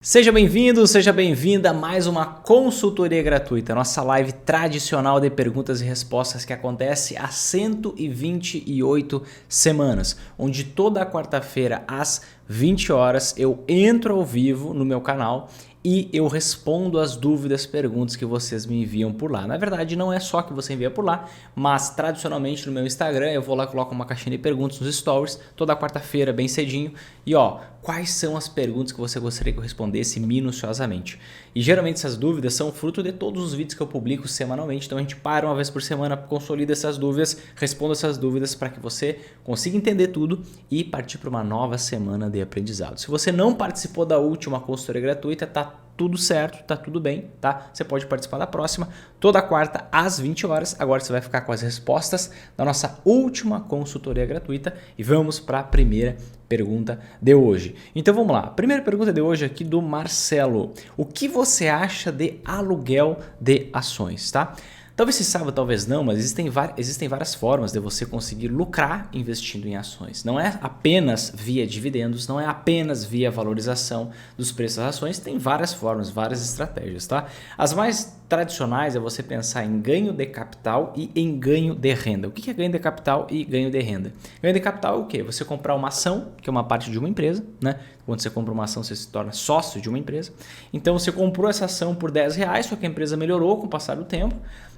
Seja bem-vindo, seja bem-vinda a mais uma consultoria gratuita, nossa live tradicional de perguntas e respostas que acontece há 128 semanas, onde toda quarta-feira às 20 horas eu entro ao vivo no meu canal e eu respondo as dúvidas, perguntas que vocês me enviam por lá. Na verdade, não é só que você envia por lá, mas tradicionalmente no meu Instagram eu vou lá e coloco uma caixinha de perguntas nos stories toda quarta-feira, bem cedinho. E quais são as perguntas que você gostaria que eu respondesse minuciosamente? E geralmente essas dúvidas são fruto de todos os vídeos que eu publico semanalmente, então a gente para uma vez por semana, consolida essas dúvidas, responda essas dúvidas para que você consiga entender tudo e partir para uma nova semana de aprendizado. Se você não participou da última consultoria gratuita, tá tudo certo, tá tudo bem, tá? Você pode participar da próxima, toda quarta às 20 horas. Agora você vai ficar com as respostas da nossa última consultoria gratuita e vamos para a primeira pergunta de hoje. Então vamos lá. A primeira pergunta de hoje aqui do Marcelo. O que você acha de aluguel de ações, tá? Talvez você saiba, talvez não, mas existem várias formas de você conseguir lucrar investindo em ações. Não é apenas via dividendos, não é apenas via valorização dos preços das ações, tem várias formas, várias estratégias, tá? As mais tradicionais é você pensar em ganho de capital e em ganho de renda. O que é ganho de capital e ganho de renda? Ganho de capital é o quê? Você comprar uma ação, que é uma parte de uma empresa, né? Quando você compra uma ação, você se torna sócio de uma empresa. Então você comprou essa ação por R$10, só que a empresa melhorou com o passar do tempo,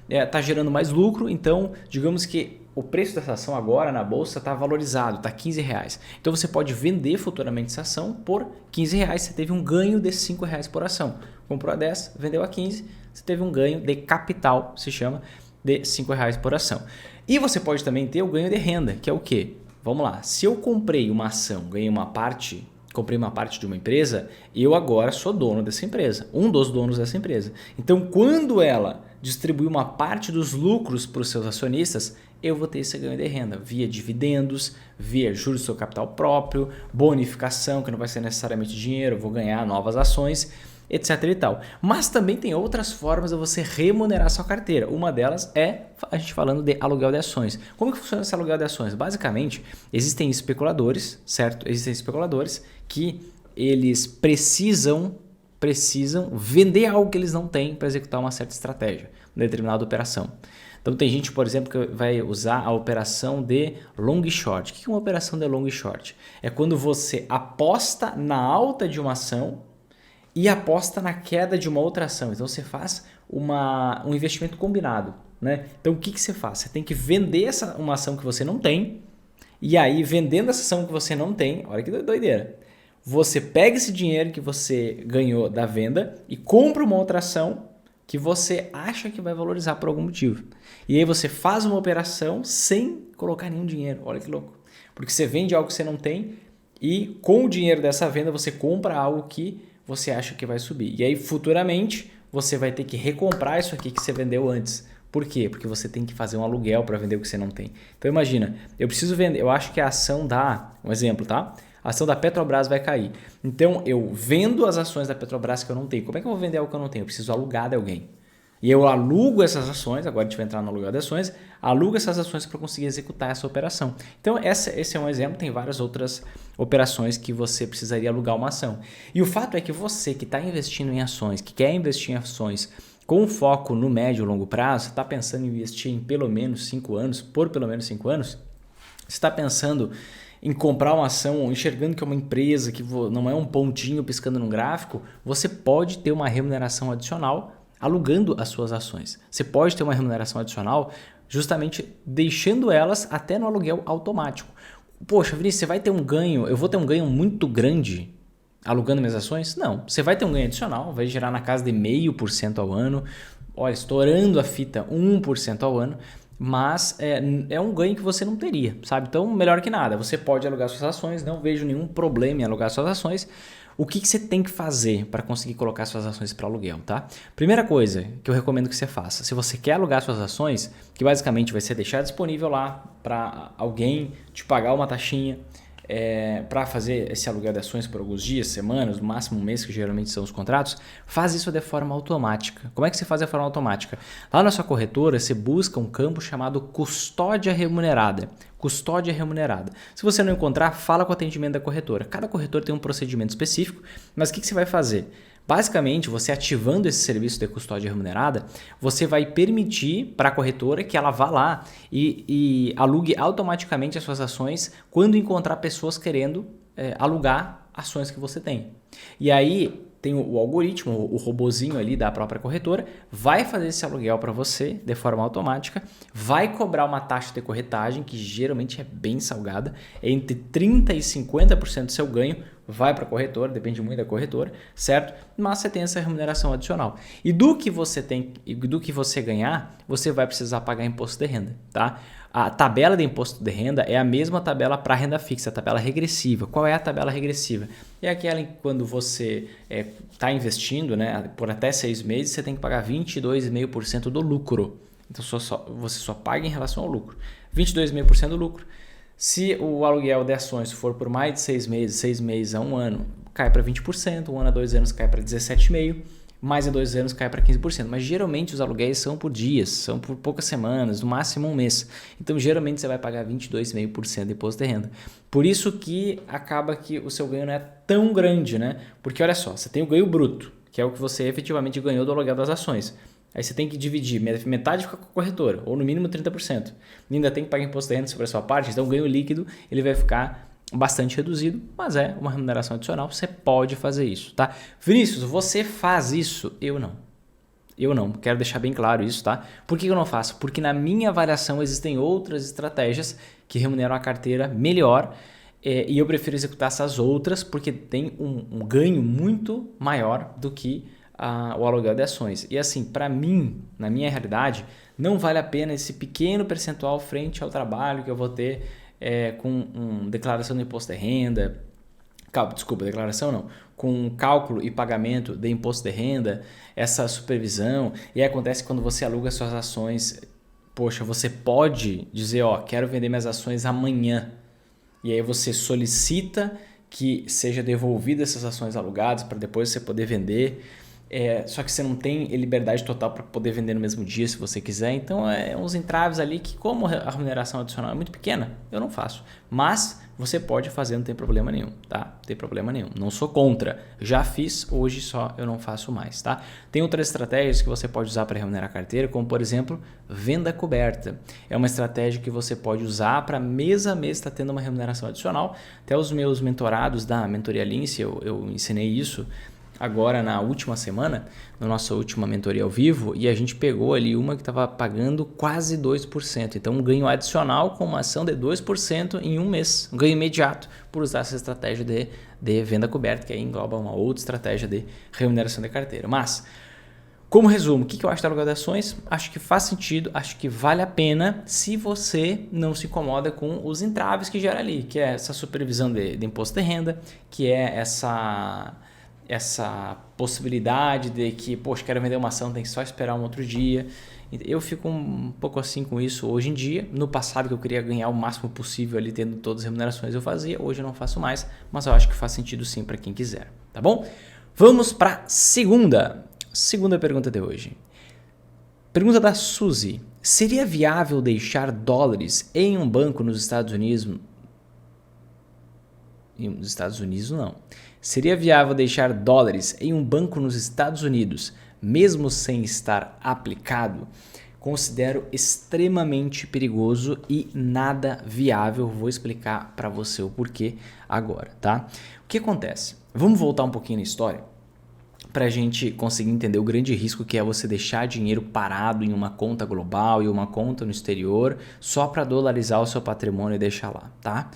está gerando mais lucro, então digamos que o preço dessa ação agora na bolsa está valorizado, está R$15. Então você pode vender futuramente essa ação por R$15, você teve um ganho de R$5 por ação. Comprou a 10, vendeu a 15, você teve um ganho de capital, se chama, de R$5 por ação. E você pode também ter o ganho de renda, que é o quê? Vamos lá, se eu comprei uma ação, comprei uma parte de uma empresa, eu agora sou dono dessa empresa, um dos donos dessa empresa. Então quando ela distribuir uma parte dos lucros para os seus acionistas, eu vou ter esse ganho de renda via dividendos, via juros do seu capital próprio, bonificação, que não vai ser necessariamente dinheiro, eu vou ganhar novas ações, etc e tal. Mas também tem outras formas de você remunerar sua carteira. Uma delas é a gente falando de aluguel de ações. Como que funciona esse aluguel de ações? Basicamente, existem especuladores, certo? Existem especuladores que eles precisam vender algo que eles não têm para executar uma certa estratégia, uma determinada operação. Então tem gente, por exemplo, que vai usar a operação de long short. O que é uma operação de long short? É quando você aposta na alta de uma ação e aposta na queda de uma outra ação. Então você faz um investimento combinado, né? Então o que você faz? Você tem que vender uma ação que você não tem, e aí vendendo essa ação que você não tem, olha que doideira, você pega esse dinheiro que você ganhou da venda e compra uma outra ação que você acha que vai valorizar por algum motivo. E aí você faz uma operação sem colocar nenhum dinheiro. Olha que louco. Porque você vende algo que você não tem e com o dinheiro dessa venda você compra algo que você acha que vai subir. E aí futuramente você vai ter que recomprar isso aqui que você vendeu antes. Por quê? Porque você tem que fazer um aluguel para vender o que você não tem. Então imagina, eu preciso vender, eu acho que a ação um exemplo, tá? A ação da Petrobras vai cair. Então eu vendo as ações da Petrobras que eu não tenho. Como é que eu vou vender algo que eu não tenho? Eu preciso alugar de alguém. E eu alugo essas ações, agora a gente vai entrar no aluguel de ações, alugo essas ações para conseguir executar essa operação. Então esse é um exemplo, tem várias outras operações que você precisaria alugar uma ação. E o fato é que você que está investindo em ações, que quer investir em ações com foco no médio e longo prazo, está pensando em investir em pelo menos 5 anos, por pelo menos 5 anos, você está pensando em comprar uma ação, enxergando que é uma empresa, que não é um pontinho piscando no gráfico, você pode ter uma remuneração adicional alugando as suas ações. Você pode ter uma remuneração adicional justamente deixando elas até no aluguel automático. Poxa, Vinícius, você vai ter um ganho, eu vou ter um ganho muito grande alugando minhas ações? Não, você vai ter um ganho adicional, vai gerar na casa de 0,5% ao ano, olha, estourando a fita 1% ao ano, mas é um ganho que você não teria, sabe? Então, melhor que nada, você pode alugar suas ações, não vejo nenhum problema em alugar suas ações. O que você tem que fazer para conseguir colocar suas ações para aluguel, tá? Primeira coisa que eu recomendo que você faça, se você quer alugar suas ações, que basicamente vai ser deixar disponível lá para alguém te pagar uma taxinha, para fazer esse aluguel de ações por alguns dias, semanas, no máximo um mês, que geralmente são os contratos, faz isso de forma automática. Como é que você faz de forma automática? Lá na sua corretora, você busca um campo chamado custódia remunerada. Custódia remunerada. Se você não encontrar, fala com o atendimento da corretora. Cada corretora tem um procedimento específico, mas o que você vai fazer? Basicamente, você ativando esse serviço de custódia remunerada, você vai permitir para a corretora que ela vá lá e alugue automaticamente as suas ações quando encontrar pessoas querendo alugar ações que você tem. E aí tem o algoritmo, o robozinho ali da própria corretora, vai fazer esse aluguel para você de forma automática, vai cobrar uma taxa de corretagem que geralmente é bem salgada, entre 30% e 50% do seu ganho vai para a corretora, depende muito da corretora, certo? Mas você tem essa remuneração adicional. E do que você ganhar, você vai precisar pagar imposto de renda, tá? A tabela de imposto de renda é a mesma tabela para renda fixa, a tabela regressiva. Qual é a tabela regressiva? É aquela em que quando você está investindo, né, por até 6 meses, você tem que pagar 22,5% do lucro. Então você só paga em relação ao lucro. 22,5% do lucro. Se o aluguel de ações for por mais de 6 meses a 1 ano, cai para 20%, 1 ano a 2 anos cai para 17,5%, mais de 2 anos cai para 15%. Mas geralmente os aluguéis são por dias, são por poucas semanas, no máximo um mês. Então geralmente você vai pagar 22,5% de imposto de renda. Por isso que acaba que o seu ganho não é tão grande, né? Porque olha só, você tem o ganho bruto, que é o que você efetivamente ganhou do aluguel das ações. Aí você tem que dividir, metade fica com a corretora, ou no mínimo 30%. E ainda tem que pagar imposto de renda sobre a sua parte, então o ganho líquido ele vai ficar bastante reduzido, mas é uma remuneração adicional, você pode fazer isso, tá? Vinícius, você faz isso? Eu não. Eu não, quero deixar bem claro isso, tá? Por que eu não faço? Porque na minha avaliação existem outras estratégias que remuneram a carteira melhor e eu prefiro executar essas outras porque tem um ganho muito maior do que o aluguel de ações. E assim, para mim, na minha realidade, não vale a pena esse pequeno percentual frente ao trabalho que eu vou ter com declaração de imposto de renda, declaração não, com cálculo e pagamento de imposto de renda, essa supervisão. E aí acontece quando você aluga suas ações, poxa, você pode dizer, quero vender minhas ações amanhã. E aí você solicita que seja devolvida essas ações alugadas para depois você poder vender. Só que você não tem liberdade total para poder vender no mesmo dia se você quiser. Então uns entraves ali que, como a remuneração adicional é muito pequena, eu não faço. Mas você pode fazer, não tem problema nenhum, tá? Não tem problema nenhum. Não sou contra. Já fiz, hoje só eu não faço mais, tá? Tem outras estratégias que você pode usar para remunerar a carteira, como por exemplo, venda coberta. É uma estratégia que você pode usar para mês a mês estar tendo uma remuneração adicional. Até os meus mentorados da Mentoria Lince, eu ensinei isso agora na última semana, na nossa última mentoria ao vivo, e a gente pegou ali uma que estava pagando quase 2%. Então, um ganho adicional com uma ação de 2% em um mês. Um ganho imediato por usar essa estratégia de venda coberta, que aí engloba uma outra estratégia de remuneração de carteira. Mas, como resumo, o que eu acho da aluguel de ações? Acho que faz sentido, acho que vale a pena se você não se incomoda com os entraves que gera ali, que é essa supervisão de imposto de renda, que é essa possibilidade de que, poxa, quero vender uma ação, tem que só esperar um outro dia. Eu fico um pouco assim com isso hoje em dia. No passado, que eu queria ganhar o máximo possível ali, tendo todas as remunerações, eu fazia. Hoje eu não faço mais, mas eu acho que faz sentido sim para quem quiser, tá bom? Vamos para a segunda pergunta de hoje. Pergunta da Suzy. Seria viável deixar dólares em um banco nos Estados Unidos? Nos Estados Unidos não. Seria viável deixar dólares em um banco nos Estados Unidos, mesmo sem estar aplicado? Considero extremamente perigoso e nada viável. Vou explicar para você o porquê agora, tá? O que acontece? Vamos voltar um pouquinho na história para a gente conseguir entender o grande risco que é você deixar dinheiro parado em uma conta global e uma conta no exterior só para dolarizar o seu patrimônio e deixar lá, tá?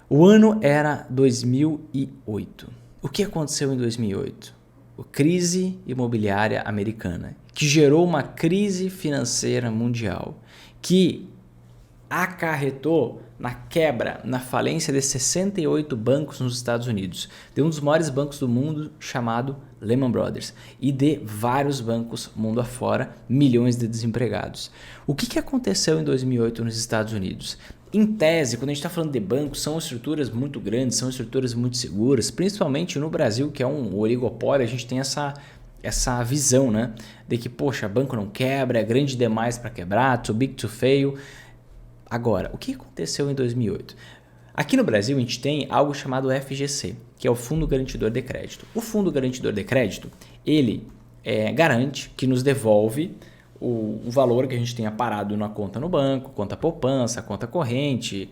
O ano era 2008. O que aconteceu em 2008? A crise imobiliária americana, que gerou uma crise financeira mundial, que acarretou na quebra, na falência de 68 bancos nos Estados Unidos, de um dos maiores bancos do mundo chamado Lehman Brothers e de vários bancos mundo afora, milhões de desempregados. O que aconteceu em 2008 nos Estados Unidos? em tese, quando a gente está falando de banco, são estruturas muito grandes, são estruturas muito seguras, principalmente no Brasil, que é um oligopólio, a gente tem essa visão, né, de que, poxa, banco não quebra, é grande demais para quebrar, too big to fail. Agora, o que aconteceu em 2008? Aqui no Brasil a gente tem algo chamado FGC, que é o Fundo Garantidor de Crédito. O Fundo Garantidor de Crédito, ele garante que nos devolve o valor que a gente tenha parado na conta no banco, conta poupança, conta corrente,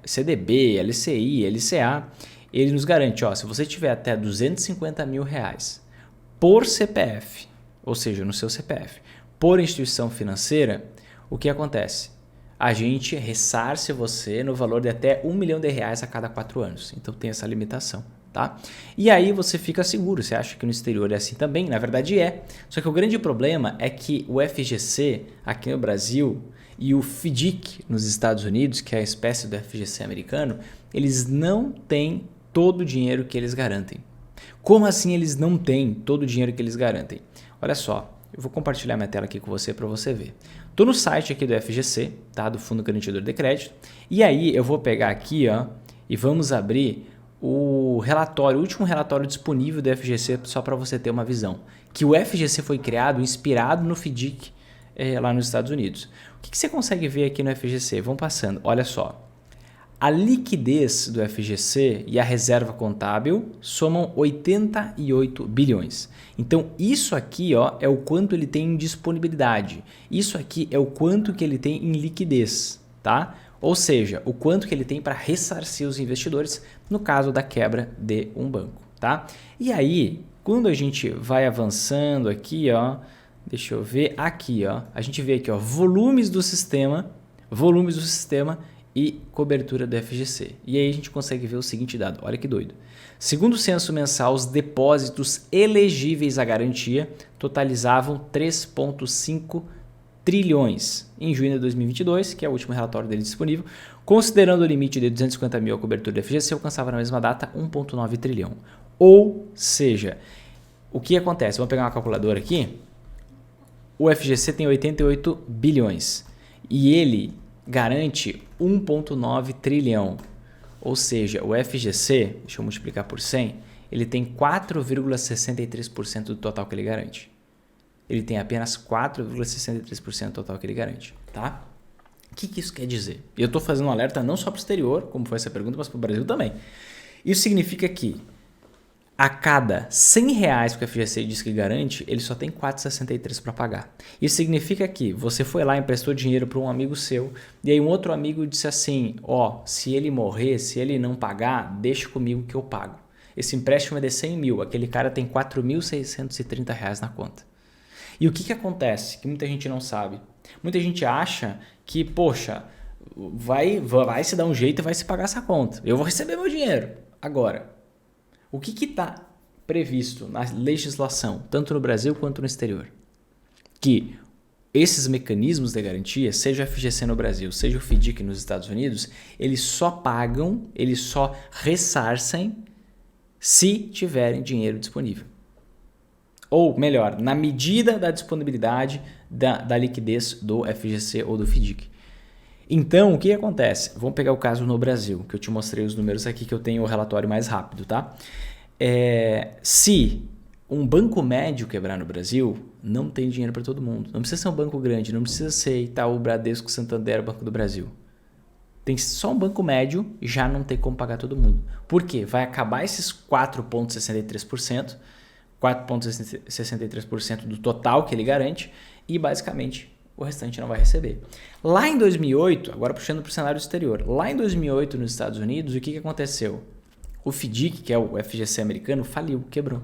CDB, LCI, LCA. Ele nos garante, se você tiver até R$250 mil por CPF, ou seja, no seu CPF, por instituição financeira, o que acontece? A gente ressarce você no valor de até R$1 milhão a cada 4 anos. Então tem essa limitação, tá? E aí você fica seguro, você acha que no exterior é assim também? Na verdade é. Só que o grande problema é que o FGC aqui no Brasil e o FDIC nos Estados Unidos, que é a espécie do FGC americano, eles não têm todo o dinheiro que eles garantem. Como assim eles não têm todo o dinheiro que eles garantem? Olha só. Eu vou compartilhar minha tela aqui com você para você ver. Estou no site aqui do FGC, tá? Do Fundo Garantidor de Crédito. E aí eu vou pegar aqui e vamos abrir o relatório, o último relatório disponível do FGC, só para você ter uma visão. Que o FGC foi criado inspirado no FDIC lá nos Estados Unidos. O que você consegue ver aqui no FGC? Vamos passando. Olha só. A liquidez do FGC e a reserva contábil somam 88 bilhões. Então, isso aqui é o quanto ele tem em disponibilidade. Isso aqui é o quanto que ele tem em liquidez, tá? Ou seja, o quanto que ele tem para ressarcir os investidores no caso da quebra de um banco, tá? E aí, quando a gente vai avançando aqui, deixa eu ver aqui, a gente vê aqui, volumes do sistema e cobertura do FGC. E aí a gente consegue ver o seguinte dado, olha que doido. Segundo o censo mensal, os depósitos elegíveis à garantia totalizavam 3,5 trilhões em junho de 2022, que é o último relatório dele disponível. Considerando o limite de 250 mil a cobertura do FGC, alcançava na mesma data 1,9 trilhão. Ou seja, o que acontece? Vamos pegar uma calculadora aqui. O FGC tem 88 bilhões e ele garante 1,9 trilhão. Ou seja, o FGC, deixa eu multiplicar por 100, ele tem 4,63% do total que ele garante. Ele tem apenas 4,63% do total que ele garante, tá? O que isso quer dizer? Eu estou fazendo um alerta não só para o exterior, como foi essa pergunta, mas para o Brasil também. Isso significa que a cada R$100 que o FGC diz que garante, ele só tem 4,63 para pagar. Isso significa que você foi lá e emprestou dinheiro para um amigo seu, e aí um outro amigo disse assim, se ele morrer, se ele não pagar, deixa comigo que eu pago. Esse empréstimo é de 100 mil, aquele cara tem R$4.630 na conta. E o que acontece? Que muita gente não sabe. Muita gente acha que, poxa, vai se dar um jeito e vai se pagar essa conta. Eu vou receber meu dinheiro. Agora, o que está previsto na legislação, tanto no Brasil quanto no exterior? Que esses mecanismos de garantia, seja o FGC no Brasil, seja o FDIC nos Estados Unidos, eles só pagam, eles só ressarcem se tiverem dinheiro disponível. Ou melhor, na medida da disponibilidade da liquidez do FGC ou do FDIC. Então, o que acontece? Vamos pegar o caso no Brasil, que eu te mostrei os números aqui, que eu tenho o relatório mais rápido, tá? Se um banco médio quebrar no Brasil, não tem dinheiro para todo mundo. Não precisa ser um banco grande, não precisa ser Itaú, Bradesco, Santander, Banco do Brasil. Tem só um banco médio e já não tem como pagar todo mundo. Por quê? Vai acabar esses 4,63%, 4,63% do total que ele garante e basicamente o restante não vai receber. Lá em 2008, agora puxando para o cenário exterior, lá em 2008 nos Estados Unidos, o que aconteceu? O FDIC, que é o FGC americano, faliu, quebrou.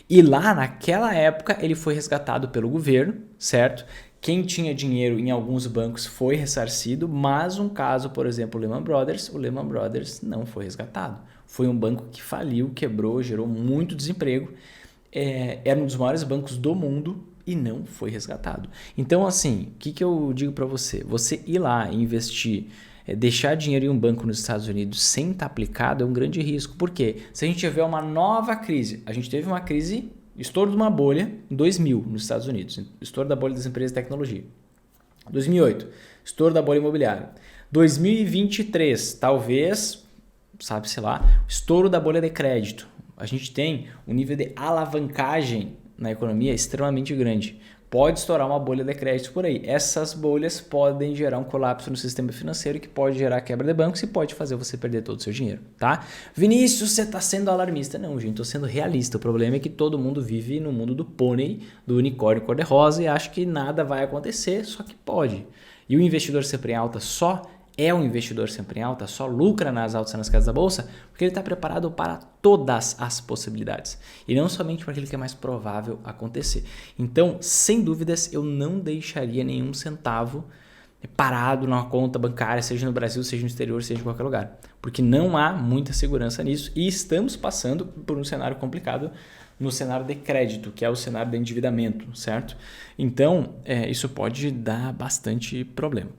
E lá naquela época ele foi resgatado pelo governo, certo? Quem tinha dinheiro em alguns bancos foi ressarcido, mas um caso, por exemplo, o Lehman Brothers não foi resgatado. Foi um banco que faliu, quebrou, gerou muito desemprego, era um dos maiores bancos do mundo e não foi resgatado. Então, assim, o que eu digo para você? Você ir lá e investir, deixar dinheiro em um banco nos Estados Unidos sem estar aplicado é um grande risco. Por quê? Se a gente tiver uma nova crise, a gente teve uma crise, estouro de uma bolha em 2000 nos Estados Unidos, estouro da bolha das empresas de tecnologia. 2008, estouro da bolha imobiliária. 2023, talvez, sabe-se lá, estouro da bolha de crédito. A gente tem um nível de alavancagem na economia extremamente grande. Pode estourar uma bolha de crédito por aí. Essas bolhas podem gerar um colapso no sistema financeiro que pode gerar quebra de bancos e pode fazer você perder todo o seu dinheiro, tá? Vinícius, você está sendo alarmista. Não, gente, estou sendo realista. O problema é que todo mundo vive no mundo do pônei, do unicórnio cor-de-rosa e acha que nada vai acontecer, só que pode. E o investidor sempre em alta só é um investidor sempre em alta, só lucra nas altas e nas quedas da bolsa, porque ele está preparado para todas as possibilidades e não somente para aquilo que é mais provável acontecer. Então, sem dúvidas, eu não deixaria nenhum centavo parado numa conta bancária, seja no Brasil, seja no exterior, seja em qualquer lugar, porque não há muita segurança nisso e estamos passando por um cenário complicado no cenário de crédito, que é o cenário de endividamento, certo? Então, isso pode dar bastante problema.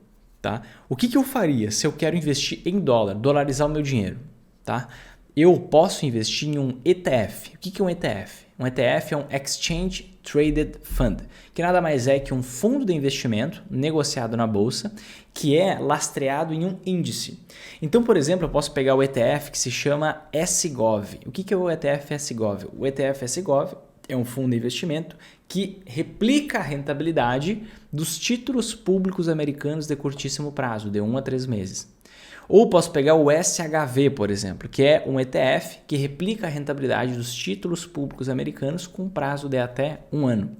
Tá? O que eu faria se eu quero investir em dólar, dolarizar o meu dinheiro? Tá? Eu posso investir em um ETF. O que é um ETF? Um ETF é um Exchange Traded Fund, que nada mais é que um fundo de investimento negociado na bolsa que é lastreado em um índice. Então, por exemplo, eu posso pegar o ETF que se chama SGOV. O que é o ETF SGOV? O ETF SGOV é um fundo de investimento que replica a rentabilidade dos títulos públicos americanos de curtíssimo prazo, de 1 a 3 meses. Ou posso pegar o SHV, por exemplo, que é um ETF que replica a rentabilidade dos títulos públicos americanos com prazo de até 1 ano.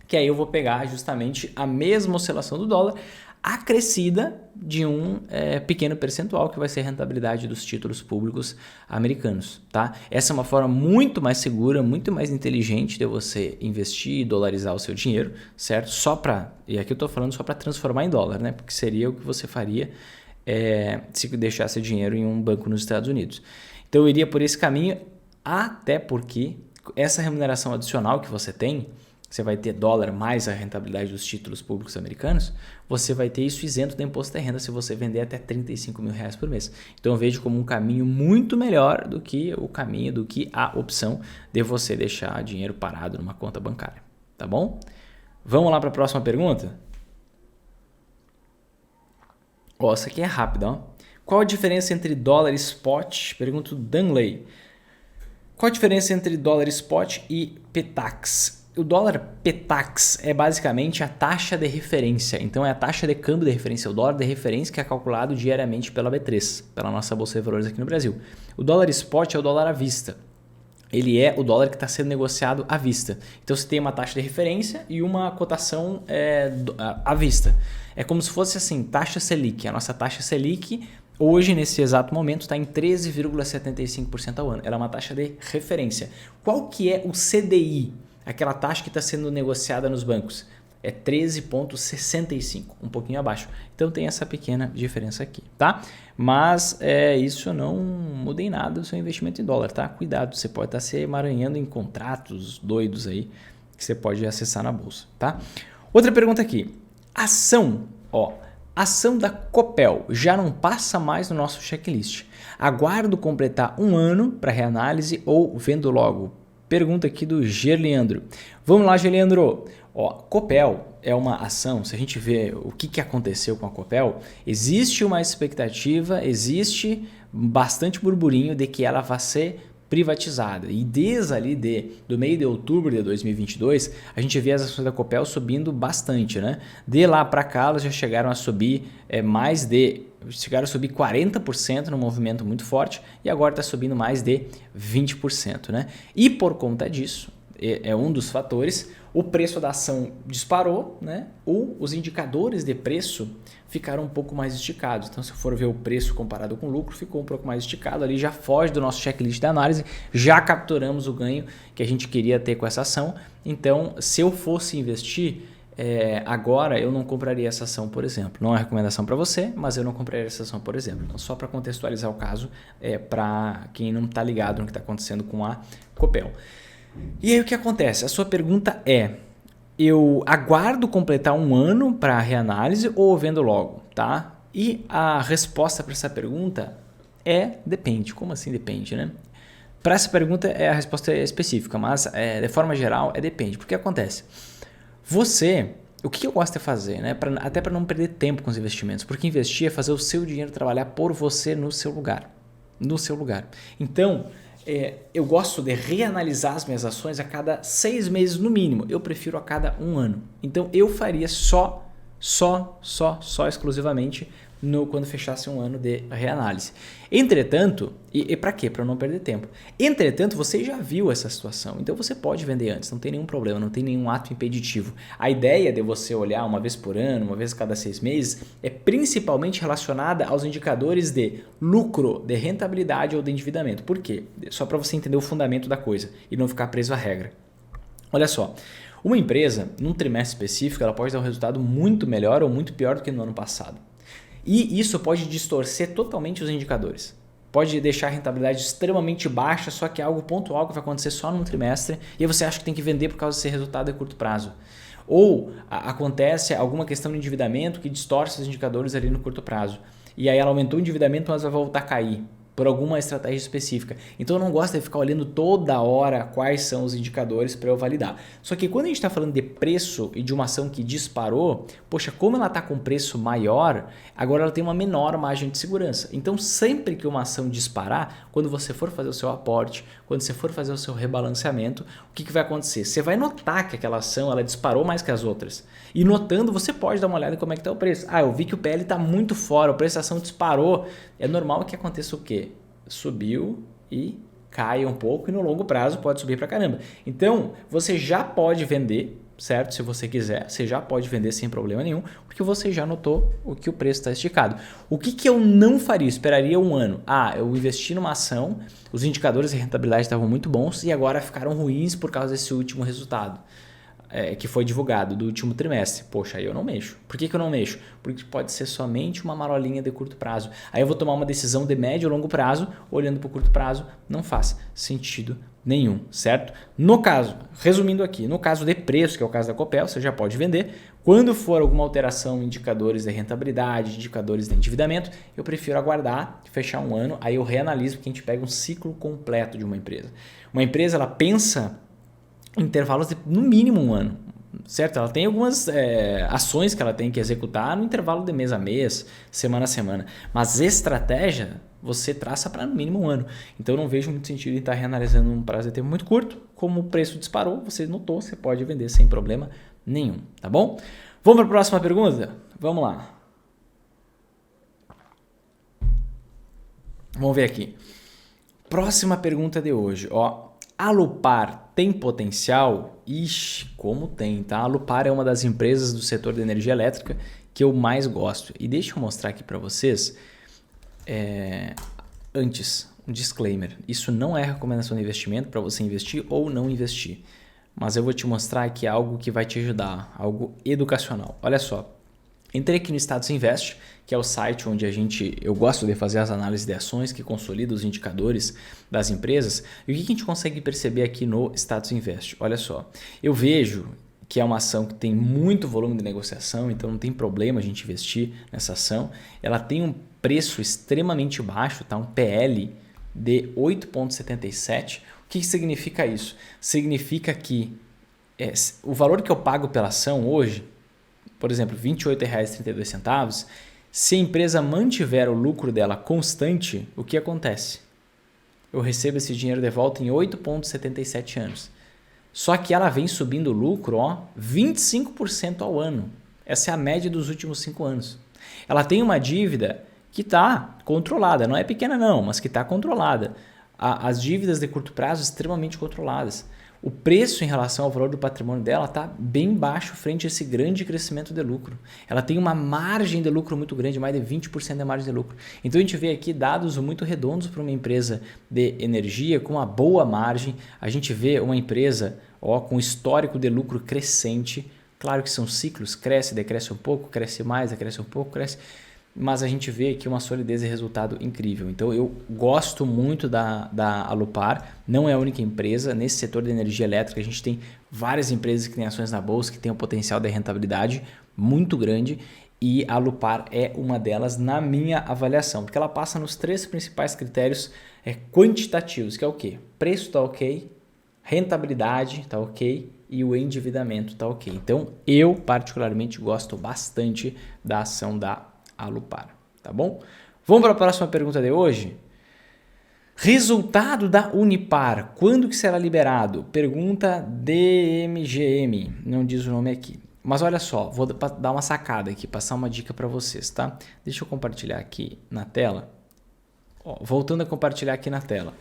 Que aí eu vou pegar justamente a mesma oscilação do dólar, acrescida de um pequeno percentual que vai ser a rentabilidade dos títulos públicos americanos, tá? Essa é uma forma muito mais segura, muito mais inteligente de você investir e dolarizar o seu dinheiro, certo? E aqui eu estou falando só para transformar em dólar, né? Porque seria o que você faria se deixasse dinheiro em um banco nos Estados Unidos. Então eu iria por esse caminho, até porque essa remuneração adicional que você tem, você vai ter dólar mais a rentabilidade dos títulos públicos americanos, você vai ter isso isento do imposto de renda se você vender até R$35 mil por mês. Então eu vejo como um caminho muito melhor do que a opção de você deixar dinheiro parado numa conta bancária, tá bom? Vamos lá para a próxima pergunta? Essa aqui é rápida, ó. Qual a diferença entre dólar spot? Pergunta do Danley. Qual a diferença entre dólar spot e PTAX? O dólar PTAX é basicamente a taxa de referência, então é a taxa de câmbio de referência, o dólar de referência que é calculado diariamente pela B3, pela nossa Bolsa de Valores aqui no Brasil. O dólar spot é o dólar à vista, ele é o dólar que está sendo negociado à vista. Então você tem uma taxa de referência e uma cotação à vista. É como se fosse assim, taxa Selic, a nossa taxa Selic hoje, nesse exato momento, está em 13,75% ao ano, ela é uma taxa de referência. Qual que é o CDI? Aquela taxa que está sendo negociada nos bancos é 13,65, um pouquinho abaixo. Então tem essa pequena diferença aqui, tá? Mas isso não muda em nada o seu investimento em dólar, tá? Cuidado, você pode estar se emaranhando em contratos doidos aí que você pode acessar na bolsa, tá? Outra pergunta aqui. Ação da Copel já não passa mais no nosso checklist. Aguardo completar 1 ano para reanálise ou vendo logo? Pergunta aqui do Gerleandro. Vamos lá, Gerleandro. Copel é uma ação, se a gente vê o que aconteceu com a Copel, existe uma expectativa, existe bastante burburinho de que ela vai ser privatizada. E desde ali do meio de outubro de 2022, a gente vê as ações da Copel subindo bastante, né? De lá para cá, elas já chegaram a subir chegaram a subir 40% num movimento muito forte e agora está subindo mais de 20%, né? E por conta disso, é um dos fatores, o preço da ação disparou, né? Os indicadores de preço ficaram um pouco mais esticados. Então, se for ver o preço comparado com o lucro, ficou um pouco mais esticado ali, já foge do nosso checklist de análise, já capturamos o ganho que a gente queria ter com essa ação. Então, se eu fosse investir, agora eu não compraria essa ação, por exemplo. Não é recomendação para você, mas eu não compraria essa ação, por exemplo. Então, só para contextualizar o caso, para quem não está ligado no que está acontecendo com a Copel. E aí o que acontece? A sua pergunta é: eu aguardo completar 1 ano para reanálise ou vendo logo, tá? E a resposta para essa pergunta depende. Como assim depende, né? Para essa pergunta a resposta é específica, mas de forma geral depende. Porque acontece? Você o que eu gosto de fazer, né? Até para não perder tempo com os investimentos, porque investir é fazer o seu dinheiro trabalhar por você no seu lugar. No seu lugar. Então, eu gosto de reanalisar as minhas ações a cada 6 meses no mínimo. Eu prefiro a cada 1 ano. Então, eu faria só exclusivamente quando fechasse 1 ano de reanálise. Entretanto, e para quê? Para não perder tempo. Entretanto, você já viu essa situação, então você pode vender antes, não tem nenhum problema, não tem nenhum ato impeditivo. A ideia de você olhar uma vez por ano, uma vez a cada 6 meses, é principalmente relacionada aos indicadores de lucro, de rentabilidade ou de endividamento. Por quê? Só para você entender o fundamento da coisa e não ficar preso à regra. Olha só, uma empresa, num trimestre específico, ela pode dar um resultado muito melhor ou muito pior do que no ano passado. E isso pode distorcer totalmente os indicadores. Pode deixar a rentabilidade extremamente baixa, só que é algo pontual que vai acontecer só num trimestre e aí você acha que tem que vender por causa desse resultado a curto prazo. Ou acontece alguma questão de endividamento que distorce os indicadores ali no curto prazo. E aí ela aumentou o endividamento, mas vai voltar a cair por alguma estratégia específica. Então eu não gosto de ficar olhando toda hora quais são os indicadores para eu validar. Só que quando a gente está falando de preço e de uma ação que disparou, poxa, como ela está com preço maior, agora ela tem uma menor margem de segurança. Então sempre que uma ação disparar, quando você for fazer o seu aporte, quando você for fazer o seu rebalanceamento, o que vai acontecer? Você vai notar que aquela ação ela disparou mais que as outras. E notando, você pode dar uma olhada em como é que está o preço. Ah, eu vi que o PL está muito fora, o preço da ação disparou. É normal que aconteça o quê? Subiu e cai um pouco e no longo prazo pode subir pra caramba. Então, você já pode vender, certo? Se você quiser, você já pode vender sem problema nenhum, porque você já notou o que o preço está esticado. O que eu não faria? Esperaria 1 ano. Ah, eu investi numa ação, os indicadores de rentabilidade estavam muito bons e agora ficaram ruins por causa desse último resultado. Que foi divulgado do último trimestre. Poxa, aí eu não mexo. Por que eu não mexo? Porque pode ser somente uma marolinha de curto prazo. Aí eu vou tomar uma decisão de médio ou longo prazo, olhando para o curto prazo, não faz sentido nenhum, certo? No caso, resumindo aqui, no caso de preço, que é o caso da Copel, você já pode vender. Quando for alguma alteração em indicadores de rentabilidade, indicadores de endividamento, eu prefiro aguardar, fechar 1 ano, aí eu reanaliso, porque a gente pega um ciclo completo de uma empresa. Uma empresa, ela pensa intervalos de no mínimo 1 ano, certo? Ela tem algumas ações que ela tem que executar no intervalo de mês a mês, semana a semana, mas estratégia você traça para no mínimo 1 ano. Então eu não vejo muito sentido em estar reanalisando um prazo de tempo muito curto. Como o preço disparou, você notou, você pode vender sem problema nenhum, tá bom? Vamos para a próxima pergunta? Vamos lá. Vamos ver aqui. Próxima pergunta de hoje, ó. A Alupar tem potencial? Ixi, como tem, tá? A Alupar é uma das empresas do setor de energia elétrica que eu mais gosto. E deixa eu mostrar aqui para vocês, antes, um disclaimer. Isso não é recomendação de investimento para você investir ou não investir. Mas eu vou te mostrar aqui algo que vai te ajudar, algo educacional. Olha só. Entrei aqui no Status Invest, que é o site onde eu gosto de fazer as análises de ações que consolida os indicadores das empresas. E o que a gente consegue perceber aqui no Status Invest? Olha só, eu vejo que é uma ação que tem muito volume de negociação, então não tem problema a gente investir nessa ação. Ela tem um preço extremamente baixo, tá? Um PL de 8,77. O que significa isso? Significa que o valor que eu pago pela ação hoje, por exemplo, R$ 28,32, se a empresa mantiver o lucro dela constante, o que acontece? Eu recebo esse dinheiro de volta em 8,77 anos. Só que ela vem subindo o lucro 25% ao ano. Essa é a média dos últimos 5 anos. Ela tem uma dívida que está controlada, não é pequena não, mas que está controlada. As dívidas de curto prazo extremamente controladas. O preço em relação ao valor do patrimônio dela está bem baixo frente a esse grande crescimento de lucro. Ela tem uma margem de lucro muito grande, mais de 20% de margem de lucro. Então a gente vê aqui dados muito redondos para uma empresa de energia com uma boa margem. A gente vê uma empresa com histórico de lucro crescente. Claro que são ciclos, cresce, decresce um pouco, cresce mais, decresce um pouco, cresce. Mas a gente vê aqui uma solidez e resultado incrível. Então eu gosto muito da Alupar, não é a única empresa. Nesse setor de energia elétrica a gente tem várias empresas que têm ações na bolsa, que têm um potencial de rentabilidade muito grande e a Alupar é uma delas na minha avaliação, porque ela passa nos 3 principais critérios quantitativos, que é o quê? Preço está ok, rentabilidade tá ok e o endividamento tá ok. Então eu particularmente gosto bastante da ação da Alupar, tá bom? Vamos para a próxima pergunta de hoje? Resultado da Unipar, quando que será liberado? Pergunta DMGM, não diz o nome aqui. Mas olha só, vou dar uma sacada aqui, passar uma dica para vocês, tá? Deixa eu compartilhar aqui na tela. Ó, voltando a compartilhar aqui na tela.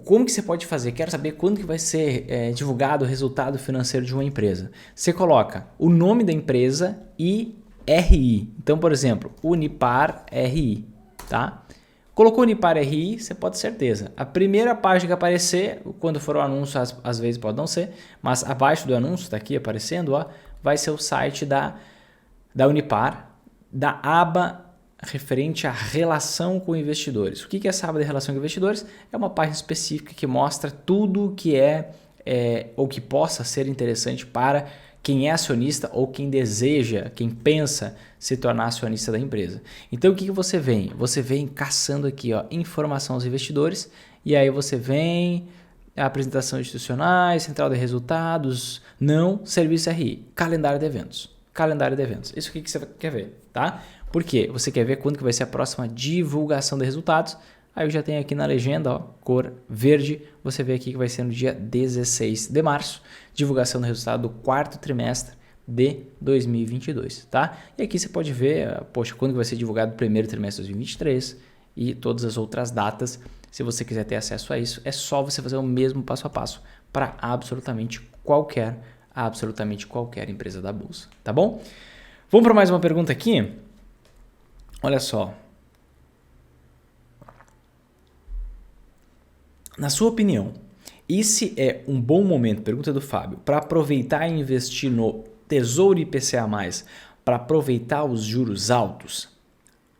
Como que você pode fazer? Quero saber quando que vai ser divulgado o resultado financeiro de uma empresa. Você coloca o nome da empresa e RI. Então, por exemplo, Unipar RI, tá? Colocou Unipar RI, você pode ter certeza. A primeira página que aparecer, quando for o anúncio, às vezes pode não ser, mas abaixo do anúncio, está aqui aparecendo, ó, vai ser o site da Unipar, da aba referente à relação com investidores. O que é essa aba de relação com investidores? É uma página específica que mostra tudo o que ou que possa ser interessante para quem é acionista ou quem deseja, quem pensa se tornar acionista da empresa. Então o que você vem? Você vem caçando aqui, ó, informação aos investidores, e aí você vem a apresentação institucionais, central de resultados, não, serviço RI, calendário de eventos. Calendário de eventos. Isso aqui que você quer ver, tá? Por quê? Você quer ver quando que vai ser a próxima divulgação de resultados. Aí eu já tenho aqui na legenda, ó, cor verde, você vê aqui que vai ser no dia 16 de março, divulgação do resultado do quarto trimestre de 2022, tá? E aqui você pode ver, poxa, quando que vai ser divulgado o primeiro trimestre de 2023 e todas as outras datas. Se você quiser ter acesso a isso, é só você fazer o mesmo passo a passo para absolutamente qualquer empresa da bolsa, tá bom? Vamos para mais uma pergunta aqui? Olha só. Na sua opinião, esse é um bom momento, pergunta do Fábio, para aproveitar e investir no Tesouro IPCA+, para aproveitar os juros altos?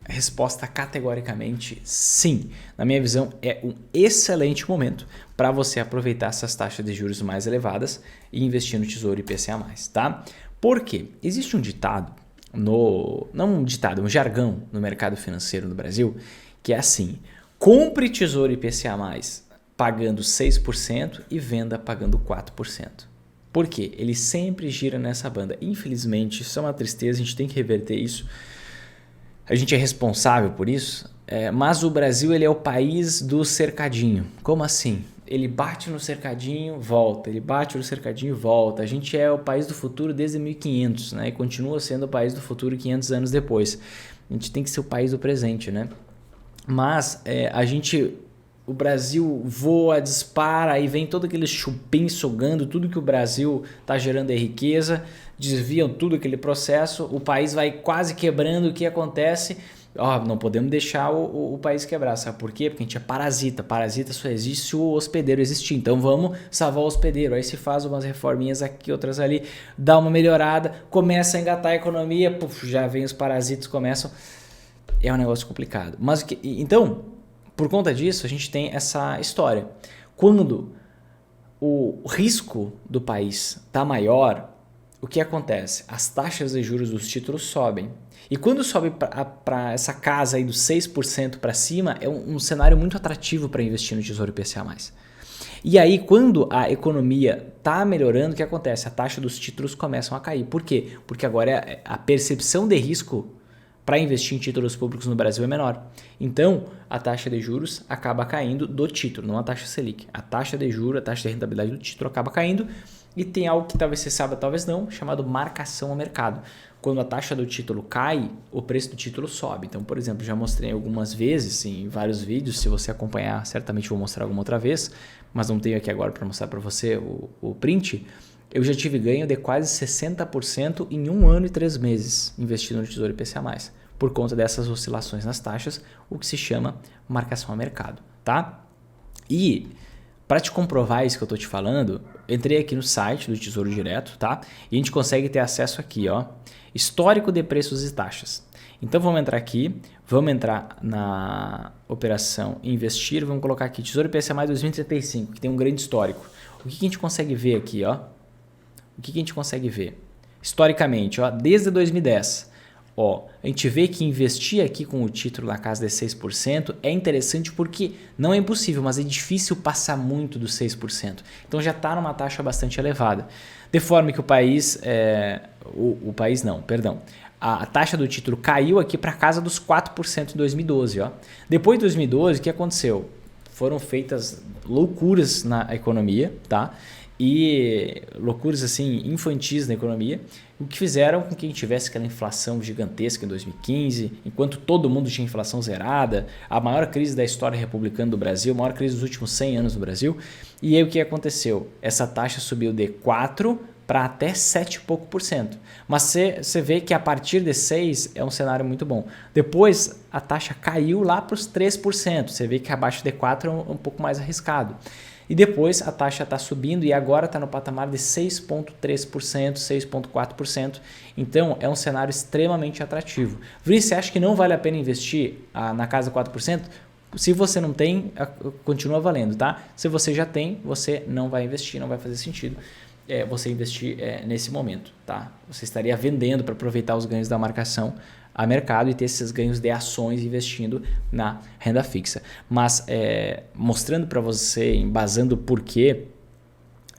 A resposta categoricamente sim. Na minha visão, é um excelente momento para você aproveitar essas taxas de juros mais elevadas e investir no Tesouro IPCA+, tá? Por quê? Existe um ditado, um jargão no mercado financeiro no Brasil, que é assim: compre Tesouro IPCA+, pagando 6% e venda pagando 4%. Por quê? Ele sempre gira nessa banda. Infelizmente, isso é uma tristeza, a gente tem que reverter isso. A gente é responsável por isso, mas o Brasil ele é o país do cercadinho. Como assim? Ele bate no cercadinho, volta. Ele bate no cercadinho, volta. A gente é o país do futuro desde 1500, né? E continua sendo o país do futuro 500 anos depois. A gente tem que ser o país do presente, né? Mas o Brasil voa, dispara e vem todo aquele chupim sugando tudo que o Brasil está gerando de riqueza, desviam tudo aquele processo, o país vai quase quebrando. O que acontece? Não podemos deixar o país quebrar, sabe por quê? Porque a gente é parasita só existe se o hospedeiro existir, então vamos salvar o hospedeiro. Aí se faz umas reforminhas aqui, outras ali, dá uma melhorada, começa a engatar a economia, já vem os parasitas, começam, é um negócio complicado. Então, por conta disso, a gente tem essa história. Quando o risco do país está maior, o que acontece? As taxas de juros dos títulos sobem. E quando sobe para essa casa aí dos 6% para cima, é um cenário muito atrativo para investir no Tesouro IPCA+. E aí, quando a economia está melhorando, o que acontece? A taxa dos títulos começam a cair. Por quê? Porque agora a percepção de risco para investir em títulos públicos no Brasil é menor. Então, a taxa de juros acaba caindo do título, não a taxa Selic. A taxa de juros, a taxa de rentabilidade do título acaba caindo, e tem algo que talvez você saiba, talvez não, chamado marcação ao mercado. Quando a taxa do título cai, o preço do título sobe. Então, por exemplo, já mostrei algumas vezes em vários vídeos, se você acompanhar, certamente vou mostrar alguma outra vez, mas não tenho aqui agora para mostrar para você o print. Eu já tive ganho de quase 60% em 1 ano e 3 meses investindo no Tesouro IPCA+, por conta dessas oscilações nas taxas, o que se chama marcação a mercado, tá? E para te comprovar isso que eu estou te falando, entrei aqui no site do Tesouro Direto, tá? E a gente consegue ter acesso aqui, ó, histórico de preços e taxas. Então vamos entrar aqui, vamos entrar na operação investir, vamos colocar aqui Tesouro IPCA+ 2035, que tem um grande histórico. O que a gente consegue ver aqui, ó? O que a gente consegue ver? Historicamente, ó, desde 2010, Ó, a gente vê que investir aqui com o título na casa de 6% é interessante porque não é impossível, mas é difícil passar muito dos 6%. Então já está numa taxa bastante elevada. De forma que o país, a taxa do título caiu aqui para casa dos 4% em 2012. Ó. Depois de 2012, o que aconteceu? Foram feitas loucuras na economia, tá? E loucuras assim infantis na economia, o que fizeram com que a gente tivesse aquela inflação gigantesca em 2015, enquanto todo mundo tinha inflação zerada, a maior crise da história republicana do Brasil, a maior crise dos últimos 100 anos do Brasil. E aí o que aconteceu? Essa taxa subiu de 4% para até 7 e pouco por cento. Mas você vê que a partir de 6 é um cenário muito bom. Depois a taxa caiu lá para os 3%. Você vê que abaixo de 4 é um pouco mais arriscado. E depois a taxa está subindo e agora está no patamar de 6,3%, 6,4%. Então é um cenário extremamente atrativo. Vinícius, você acha que não vale a pena investir na casa de 4%? Se você não tem, continua valendo, tá? Se você já tem, você não vai investir, não vai fazer sentido você investir nesse momento, tá? Você estaria vendendo para aproveitar os ganhos da marcação a mercado e ter esses ganhos de ações investindo na renda fixa. Mas mostrando para você, embasando por quê,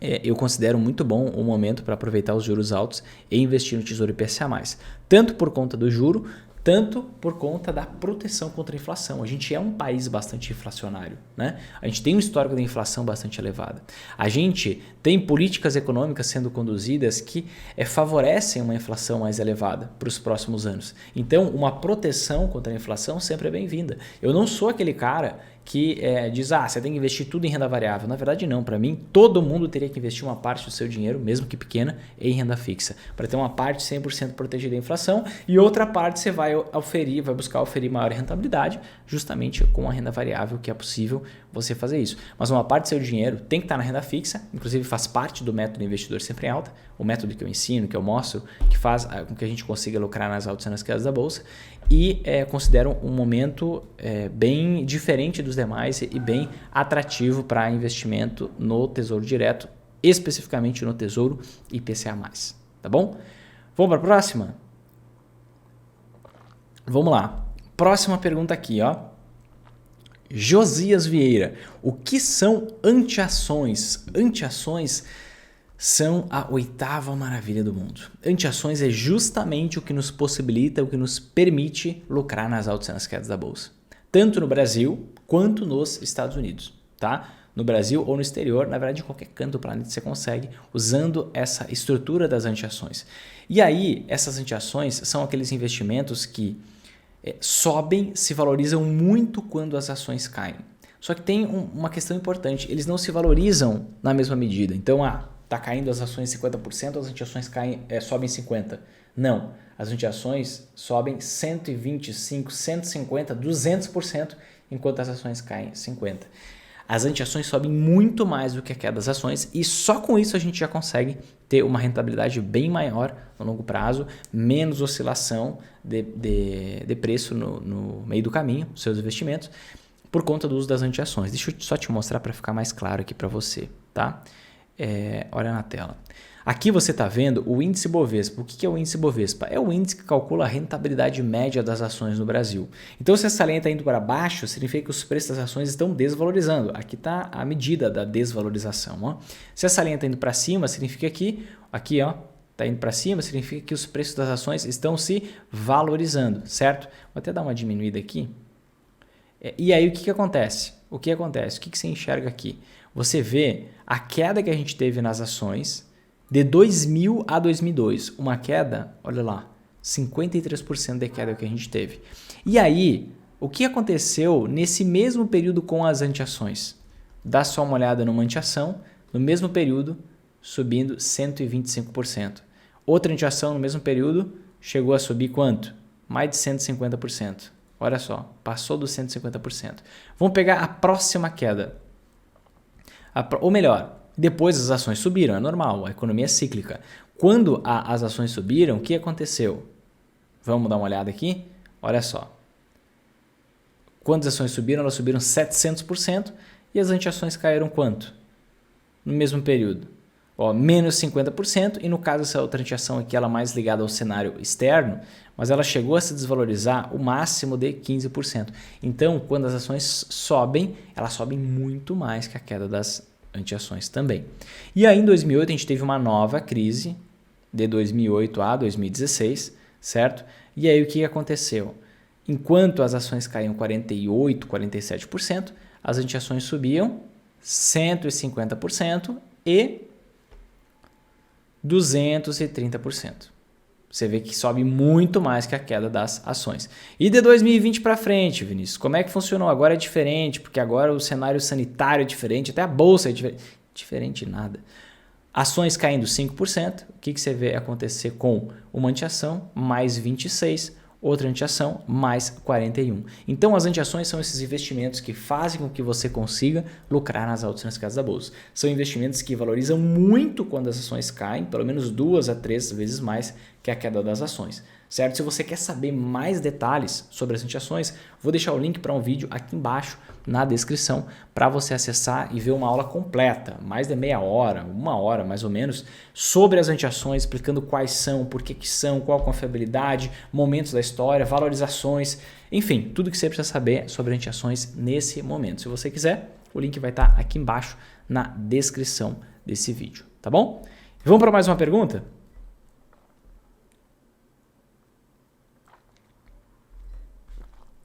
eu considero muito bom o momento para aproveitar os juros altos e investir no Tesouro IPCA+. Tanto por conta do juro, tanto por conta da proteção contra a inflação. A gente é um país bastante inflacionário, né? A gente tem um histórico de inflação bastante elevada. A gente tem políticas econômicas sendo conduzidas que favorecem uma inflação mais elevada para os próximos anos. Então, uma proteção contra a inflação sempre é bem-vinda. Eu não sou aquele cara que diz, você tem que investir tudo em renda variável. Na verdade, não. Para mim, todo mundo teria que investir uma parte do seu dinheiro, mesmo que pequena, em renda fixa. Para ter uma parte 100% protegida da inflação e outra parte você vai buscar oferir maior rentabilidade, justamente com a renda variável, que é possível você fazer isso. Mas uma parte do seu dinheiro tem que estar na renda fixa, inclusive faz parte do método investidor sempre em alta, o método que eu ensino, que eu mostro, que faz com que a gente consiga lucrar nas altas e nas quedas da bolsa. E considero um momento bem diferente dos demais e bem atrativo para investimento no Tesouro Direto, especificamente no Tesouro IPCA+. Tá bom? Vamos para a próxima? Vamos lá. Próxima pergunta aqui, ó. Josias Vieira. O que são anteações? Anteações são a oitava maravilha do mundo. Anteações é justamente o que nos possibilita, o que nos permite lucrar nas altas e nas quedas da bolsa. Tanto no Brasil quanto nos Estados Unidos, tá? No Brasil ou no exterior, na verdade, em qualquer canto do planeta você consegue usando essa estrutura das anteações. E aí, essas anteações são aqueles investimentos que sobem, se valorizam muito quando as ações caem. Só que tem uma questão importante, eles não se valorizam na mesma medida. Então, está caindo as ações 50%, as anteações sobem 50%. Não, as anteações sobem 125%, 150%, 200%, enquanto as ações caem 50%. As anteações sobem muito mais do que a queda das ações e só com isso a gente já consegue ter uma rentabilidade bem maior no longo prazo, menos oscilação de preço no meio do caminho, dos seus investimentos, por conta do uso das anteações. Deixa eu só te mostrar para ficar mais claro aqui para você, tá? Olha na tela. Aqui você está vendo o índice Bovespa. O que é o índice Bovespa? É o índice que calcula a rentabilidade média das ações no Brasil. Então, se essa linha está indo para baixo, significa que os preços das ações estão desvalorizando. Aqui está a medida da desvalorização. Ó. Se essa linha está indo para cima, significa que aqui está indo para cima, significa que os preços das ações estão se valorizando, certo? Vou até dar uma diminuída aqui. E aí, o que acontece? O que você enxerga aqui? Você vê a queda que a gente teve nas ações de 2000 a 2002, uma queda, olha lá, 53% de queda que a gente teve. E aí, o que aconteceu nesse mesmo período com as anteações? Dá só uma olhada numa anteação, no mesmo período, subindo 125%. Outra anteação no mesmo período chegou a subir quanto? Mais de 150%. Olha só, passou dos 150%. Vamos pegar a próxima queda. Ou melhor, depois as ações subiram, é normal, a economia é cíclica. Quando as ações subiram, o que aconteceu? Vamos dar uma olhada aqui? Olha só. Quando as ações subiram, elas subiram 700% e as anteações caíram quanto? No mesmo período. Ó, menos 50%, e no caso essa outra anteação aqui, ela mais ligada ao cenário externo, mas ela chegou a se desvalorizar o máximo de 15%. Então, quando as ações sobem, elas sobem muito mais que a queda das anteações também. E aí em 2008 a gente teve uma nova crise, de 2008 a 2016, certo? E aí o que aconteceu? Enquanto as ações caíam 48%, 47%, as anteações subiam 150% e 230%. Você vê que sobe muito mais que a queda das ações. E de 2020 para frente, Vinícius, como é que funcionou? Agora é diferente, porque agora o cenário sanitário é diferente, até a bolsa é diferente. Diferente nada. Ações caindo 5%, o que você vê acontecer com uma anteação mais 26%, outra anteação mais 41%. Então as anteações são esses investimentos que fazem com que você consiga lucrar nas altas e nas quedas da bolsa. São investimentos que valorizam muito quando as ações caem, pelo menos 2 a 3 vezes mais que a queda das ações. Certo? Se você quer saber mais detalhes sobre as anteações, vou deixar o link para um vídeo aqui embaixo na descrição para você acessar e ver uma aula completa, mais de meia hora, 1 hora mais ou menos, sobre as anteações, explicando quais são, por que são, qual a confiabilidade, momentos da história, valorizações, enfim, tudo que você precisa saber sobre anteações nesse momento. Se você quiser, o link vai estar aqui embaixo na descrição desse vídeo, tá bom? Vamos para mais uma pergunta?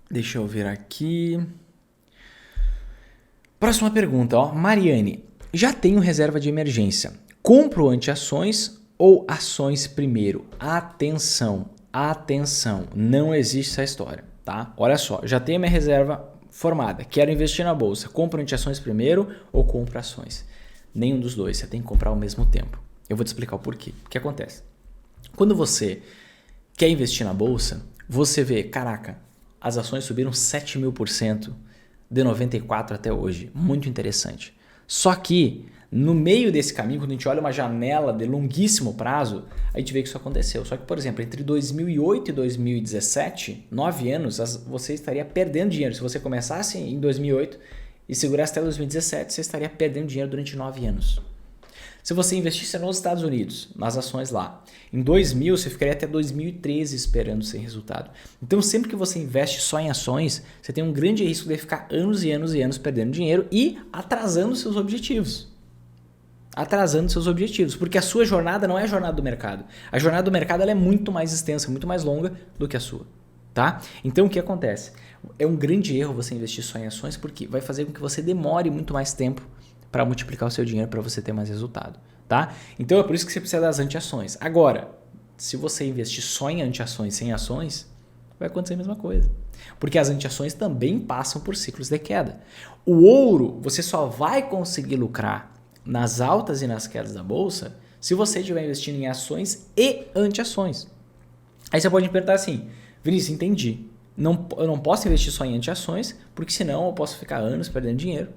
Deixa eu ver aqui. Próxima pergunta, ó. Mariane, já tenho reserva de emergência. Compro anteações ou ações primeiro? Atenção, atenção, não existe essa história, tá? Olha só, já tenho minha reserva formada, quero investir na bolsa. Compro anteações primeiro ou compro ações? Nenhum dos dois, você tem que comprar ao mesmo tempo. Eu vou te explicar o porquê. O que acontece? Quando você quer investir na bolsa, você vê, caraca, as ações subiram 7.000% de 94 até hoje. Muito interessante. Só que no meio desse caminho, quando a gente olha uma janela de longuíssimo prazo, a gente vê que isso aconteceu. Só que, por exemplo, entre 2008 e 2017, 9 anos, você estaria perdendo dinheiro. Se você começasse em 2008 e segurasse até 2017, você estaria perdendo dinheiro durante 9 anos. Se você investisse nos Estados Unidos, nas ações lá, em 2000 você ficaria até 2013 esperando sem resultado. Então sempre que você investe só em ações, você tem um grande risco de ficar anos e anos e anos perdendo dinheiro e atrasando seus objetivos. Atrasando seus objetivos, porque a sua jornada não é a jornada do mercado. A jornada do mercado ela é muito mais extensa, muito mais longa do que a sua. Tá? Então o que acontece? É um grande erro você investir só em ações porque vai fazer com que você demore muito mais tempo para multiplicar o seu dinheiro para você ter mais resultado, tá? Então é por isso que você precisa das anteações. Agora, se você investir só em anteações sem ações, vai acontecer a mesma coisa. Porque as anteações também passam por ciclos de queda. O ouro, você só vai conseguir lucrar nas altas e nas quedas da bolsa se você estiver investindo em ações e anteações. Aí você pode me perguntar assim, Vinícius, entendi. Eu não posso investir só em anteações, porque senão eu posso ficar anos perdendo dinheiro.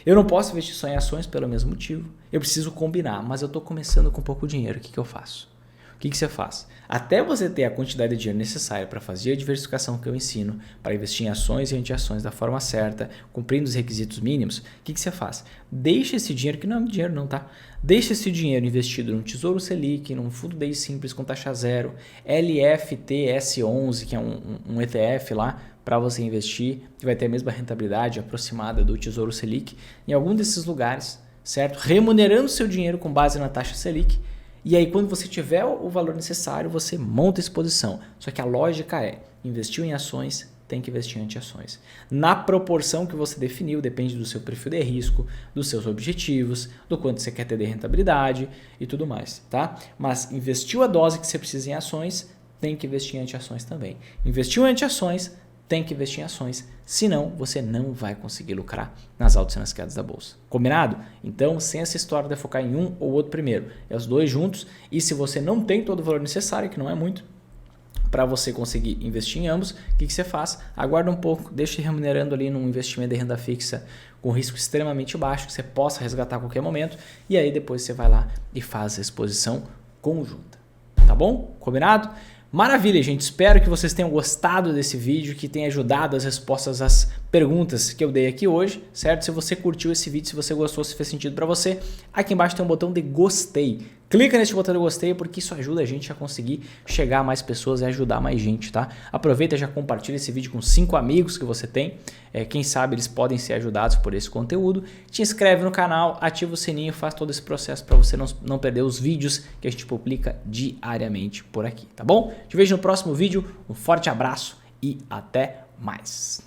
Eu não posso investir só em ações pelo mesmo motivo. Eu preciso combinar, mas eu estou começando com pouco dinheiro. O que eu faço? O que você faz? Até você ter a quantidade de dinheiro necessária para fazer a diversificação que eu ensino, para investir em ações e anti-ações da forma certa, cumprindo os requisitos mínimos, o que você faz? Deixa esse dinheiro, que não é dinheiro não, tá? Deixa esse dinheiro investido num Tesouro Selic, num fundo DI simples com taxa zero, LFTS11, que é um ETF lá, para você investir, que vai ter a mesma rentabilidade aproximada do Tesouro Selic, em algum desses lugares, certo? Remunerando seu dinheiro com base na taxa Selic, e aí quando você tiver o valor necessário, você monta a exposição. Só que a lógica é, investiu em ações, tem que investir em anti-ações. Na proporção que você definiu, depende do seu perfil de risco, dos seus objetivos, do quanto você quer ter de rentabilidade e tudo mais, tá? Mas investiu a dose que você precisa em ações, tem que investir em anti-ações também. Investiu em anti-ações, tem que investir em ações, senão você não vai conseguir lucrar nas altas e nas quedas da bolsa. Combinado? Então, sem essa história de focar em um ou outro primeiro, é os dois juntos, e se você não tem todo o valor necessário, que não é muito, para você conseguir investir em ambos, o que você faz? Aguarda um pouco, deixa remunerando ali num investimento de renda fixa com risco extremamente baixo, que você possa resgatar a qualquer momento, e aí depois você vai lá e faz a exposição conjunta. Tá bom? Combinado? Maravilha, gente. Espero que vocês tenham gostado desse vídeo, que tenha ajudado as respostas às perguntas que eu dei aqui hoje, certo? Se você curtiu esse vídeo, se você gostou, se fez sentido para você, aqui embaixo tem um botão de gostei. Clica nesse botão de gostei porque isso ajuda a gente a conseguir chegar a mais pessoas e ajudar mais gente, tá? Aproveita e já compartilha esse vídeo com 5 amigos que você tem. Quem sabe eles podem ser ajudados por esse conteúdo. Te inscreve no canal, ativa o sininho, faz todo esse processo para você não perder os vídeos que a gente publica diariamente por aqui, tá bom? Te vejo no próximo vídeo, um forte abraço e até mais.